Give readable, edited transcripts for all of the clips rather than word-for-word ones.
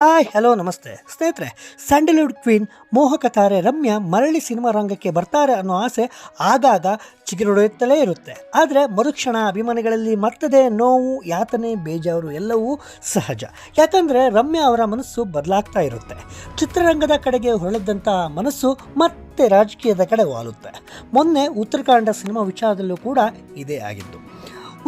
Hi hello ನಮಸ್ತೆ ಸ್ನೇಹಿತರೆ. Sandalwood queen ಮೋಹಕ ತಾರೆ ರಮ್ಯಾ ಮರಳಿ ಸಿನಿಮಾ ರಂಗಕ್ಕೆ ಬರ್ತಾರೆ ಅನ್ನೋ ಆಸೆ ಆಗಾಗ ಚಿಗುರೊಡೆಯುತ್ತಲೇ ಇರುತ್ತೆ. ಆದರೆ ಮರುಕ್ಷಣ ಅಭಿಮಾನಿಗಳಲ್ಲಿ ಮತ್ತದೇ ನೋವು, ಯಾತನೆ, ಬೇಜಾರು ಎಲ್ಲವೂ ಸಹಜ. ಯಾಕಂದರೆ ರಮ್ಯಾ ಅವರ ಮನಸ್ಸು ಬದಲಾಗ್ತಾ ಇರುತ್ತೆ. ಚಿತ್ರರಂಗದ ಕಡೆಗೆ ಹೊರಳಿದ್ದಂಥ ಮನಸ್ಸು ಮತ್ತೆ ರಾಜಕೀಯದ ಕಡೆ ವಾಲುತ್ತೆ. ಮೊನ್ನೆ ಉತ್ತರಾಖಂಡ ಸಿನಿಮಾ ವಿಚಾರದಲ್ಲೂ ಕೂಡ ಇದೇ ಆಗಿದ್ದು.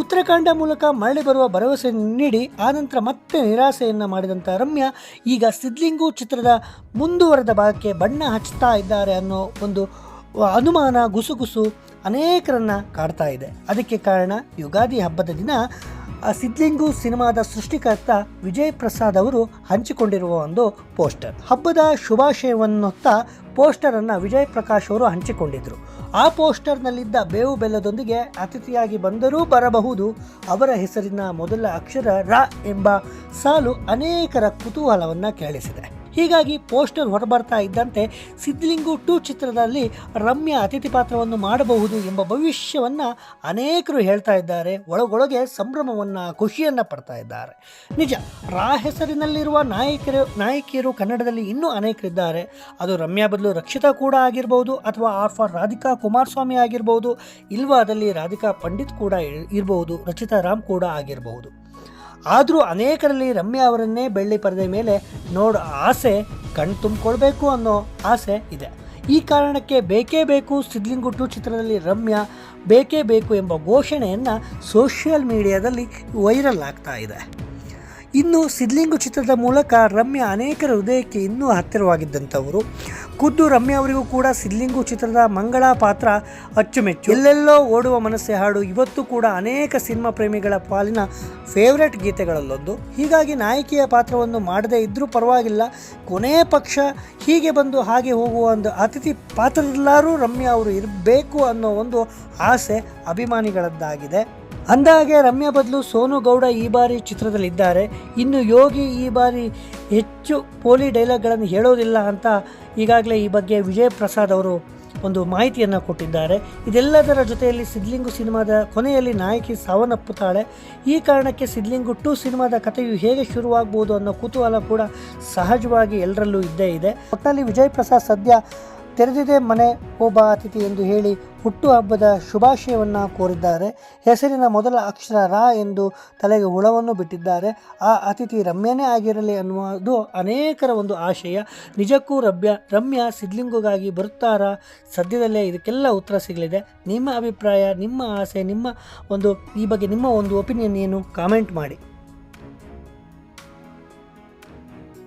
ಉತ್ತರಾಖಂಡ ಮೂಲಕ ಮರಳಿ ಬರುವ ಭರವಸೆ ನೀಡಿ ಆನಂತರ ಮತ್ತೆ ನಿರಾಸೆಯನ್ನು ಮಾಡಿದಂಥ ರಮ್ಯಾ ಈಗ ಸಿದ್ಲಿಂಗು ಚಿತ್ರದ ಮುಂದುವರೆದ ಭಾಗಕ್ಕೆ ಬಣ್ಣ ಹಚ್ಚುತ್ತಾ ಇದ್ದಾರೆ ಅನ್ನೋ ಒಂದು ಅನುಮಾನ, ಗುಸುಗುಸು ಅನೇಕರನ್ನ ಕಾಡ್ತಾ ಇದೆ. ಅದಕ್ಕೆ ಕಾರಣ ಯುಗಾದಿ ಹಬ್ಬದ ದಿನ ಸಿದ್ಲಿಂಗು ಸಿನಿಮಾದ ಸೃಷ್ಟಿಕರ್ತ ವಿಜಯ್ ಪ್ರಸಾದ್ ಅವರು ಹಂಚಿಕೊಂಡಿರುವ ಒಂದು ಪೋಸ್ಟರ್. ಹಬ್ಬದ ಶುಭಾಶಯವನ್ನುತ್ತಾ ಪೋಸ್ಟರನ್ನು ವಿಜಯ್ ಪ್ರಕಾಶ್ ಅವರು ಹಂಚಿಕೊಂಡಿದ್ದರು. ಆ ಪೋಸ್ಟರ್ನಲ್ಲಿದ್ದ ಬೇವು ಬೆಲ್ಲದೊಂದಿಗೆ ಅತಿಥಿಯಾಗಿ ಬಂದರೂ ಬರಬಹುದು ಅವರ ಹೆಸರಿನ ಮೊದಲ ಅಕ್ಷರ ರ ಎಂಬ ಸಾಲು ಅನೇಕರ ಕುತೂಹಲವನ್ನು ಕೆರಳಿಸಿದೆ. ಹೀಗಾಗಿ ಪೋಸ್ಟರ್ ಹೊರಬರ್ತಾ ಇದ್ದಂತೆ ಸಿದ್ಲಿಂಗು 2 ಚಿತ್ರದಲ್ಲಿ ರಮ್ಯಾ ಅತಿಥಿ ಪಾತ್ರವನ್ನು ಮಾಡಬಹುದು ಎಂಬ ಭವಿಷ್ಯವನ್ನು ಅನೇಕರು ಹೇಳ್ತಾ ಇದ್ದಾರೆ. ಒಳಗೊಳಗೆ ಸಂಭ್ರಮವನ್ನು, ಖುಷಿಯನ್ನು ಪಡ್ತಾ ಇದ್ದಾರೆ. ನಿಜ, ರಾ ಹೆಸರಿನಲ್ಲಿರುವ ನಾಯಕಿಯರು ಕನ್ನಡದಲ್ಲಿ ಇನ್ನೂ ಅನೇಕರಿದ್ದಾರೆ. ಅದು ರಮ್ಯಾ ಬದಲು ರಕ್ಷಿತಾ ಕೂಡ ಆಗಿರ್ಬೋದು, ಅಥವಾ ಆರ್ಫರ್ ರಾಧಿಕಾ ಕುಮಾರಸ್ವಾಮಿ ಆಗಿರ್ಬೋದು, ಇಲ್ವಾದಲ್ಲಿ ರಾಧಿಕಾ ಪಂಡಿತ್ ಕೂಡ ಇರಬಹುದು, ರಚಿತಾ ರಾಮ್ ಕೂಡ ಆಗಿರಬಹುದು. ಆದರೂ ಅನೇಕರಲ್ಲಿ ರಮ್ಯಾ ಅವರನ್ನೇ ಬೆಳ್ಳಿ ಪರದೆ ಮೇಲೆ ನೋಡೋ ಆಸೆ, ಕಣ್ ತುಂಬಿಕೊಳ್ಬೇಕು ಅನ್ನೋ ಆಸೆ ಇದೆ. ಈ ಕಾರಣಕ್ಕೆ ಬೇಕೇ ಬೇಕು ಸಿದ್ಲಿಂಗು 2 ಚಿತ್ರದಲ್ಲಿ ರಮ್ಯಾ ಬೇಕೇ ಬೇಕು ಎಂಬ ಘೋಷಣೆಯನ್ನು ಸೋಷಿಯಲ್ ಮೀಡಿಯಾದಲ್ಲಿ ವೈರಲ್ ಆಗ್ತಾ ಇದೆ. ಇನ್ನು ಸಿದ್ಲಿಂಗು ಚಿತ್ರದ ಮೂಲಕ ರಮ್ಯಾ ಅನೇಕರ ಹೃದಯಕ್ಕೆ ಇನ್ನೂ ಹತ್ತಿರವಾಗಿದ್ದಂಥವರು. ಖುದ್ದು ರಮ್ಯಾ ಅವರಿಗೂ ಕೂಡ ಸಿದ್ಲಿಂಗು ಚಿತ್ರದ ಮಂಗಳಾ ಪಾತ್ರ ಅಚ್ಚುಮೆಚ್ಚು. ಎಲ್ಲೆಲ್ಲೋ ಓಡುವ ಮನಸ್ಸೆ ಹಾಡು ಇವತ್ತು ಕೂಡ ಅನೇಕ ಸಿನಿಮಾ ಪ್ರೇಮಿಗಳ ಪಾಲಿನ ಫೇವ್ರೆಟ್ ಗೀತೆಗಳಲ್ಲೊಂದು. ಹೀಗಾಗಿ ನಾಯಕಿಯ ಪಾತ್ರವನ್ನು ಮಾಡದೇ ಇದ್ದರೂ ಪರವಾಗಿಲ್ಲ, ಕೊನೆಯ ಪಕ್ಷ ಹೀಗೆ ಬಂದು ಹಾಗೆ ಹೋಗುವ ಒಂದು ಅತಿಥಿ ಪಾತ್ರದಲ್ಲಾರೂ ರಮ್ಯಾ ಅವರು ಇರಬೇಕು ಅನ್ನೋ ಒಂದು ಆಸೆ ಅಭಿಮಾನಿಗಳದ್ದಾಗಿದೆ. ಅಂದಾಗೆ ರಮ್ಯಾ ಬದಲು ಸೋನು ಗೌಡ ಈ ಬಾರಿ ಚಿತ್ರದಲ್ಲಿದ್ದಾರೆ. ಇನ್ನು ಯೋಗಿ ಈ ಬಾರಿ ಹೆಚ್ಚು ಪೋಲಿ ಡೈಲಾಗ್ಗಳನ್ನು ಹೇಳೋದಿಲ್ಲ ಅಂತ ಈಗಾಗಲೇ ಈ ಬಗ್ಗೆ ವಿಜಯ್ ಪ್ರಸಾದ್ ಅವರು ಒಂದು ಮಾಹಿತಿಯನ್ನು ಕೊಟ್ಟಿದ್ದಾರೆ. ಇದೆಲ್ಲದರ ಜೊತೆಯಲ್ಲಿ ಸಿದ್ಲಿಂಗು ಸಿನಿಮಾದ ಕೊನೆಯಲ್ಲಿ ನಾಯಕಿ ಸಾವನ್ನಪ್ಪುತ್ತಾಳೆ. ಈ ಕಾರಣಕ್ಕೆ ಸಿದ್ಲಿಂಗು 2 ಸಿನಿಮಾದ ಕಥೆಯು ಹೇಗೆ ಶುರುವಾಗ್ಬೋದು ಅನ್ನೋ ಕುತೂಹಲ ಕೂಡ ಸಹಜವಾಗಿ ಎಲ್ಲರಲ್ಲೂ ಇದ್ದೇ ಇದೆ. ಒಟ್ಟಿನಲ್ಲಿ ವಿಜಯ್ ಪ್ರಸಾದ್ ಸದ್ಯ ತೆರೆದಿದೆ ಮನೆ ಒಬ್ಬ ಅತಿಥಿ ಎಂದು ಹೇಳಿ ಹುಟ್ಟುಹಬ್ಬದ ಶುಭಾಶಯವನ್ನು ಕೋರಿದ್ದಾರೆ. ಹೆಸರಿನ ಮೊದಲ ಅಕ್ಷರ ರಾ ಎಂದು ತಲೆಗೆ ಹುಳವನ್ನು ಬಿಟ್ಟಿದ್ದಾರೆ. ಆ ಅತಿಥಿ ರಮ್ಯಾನೇ ಆಗಿರಲಿ ಅನ್ನುವುದು ಅನೇಕರ ಒಂದು ಆಶಯ. ನಿಜಕ್ಕೂ ರಮ್ಯಾ ಸಿದ್ಲಿಂಗುಗಾಗಿ ಬರುತ್ತಾರಾ? ಸದ್ಯದಲ್ಲೇ ಇದಕ್ಕೆಲ್ಲ ಉತ್ತರ ಸಿಗಲಿದೆ. ನಿಮ್ಮ ಅಭಿಪ್ರಾಯ, ನಿಮ್ಮ ಆಸೆ, ನಿಮ್ಮ ಒಂದು ಈ ಬಗ್ಗೆ ನಿಮ್ಮ ಒಂದು ಒಪಿನಿಯನ್ ಏನು? ಕಾಮೆಂಟ್ ಮಾಡಿ.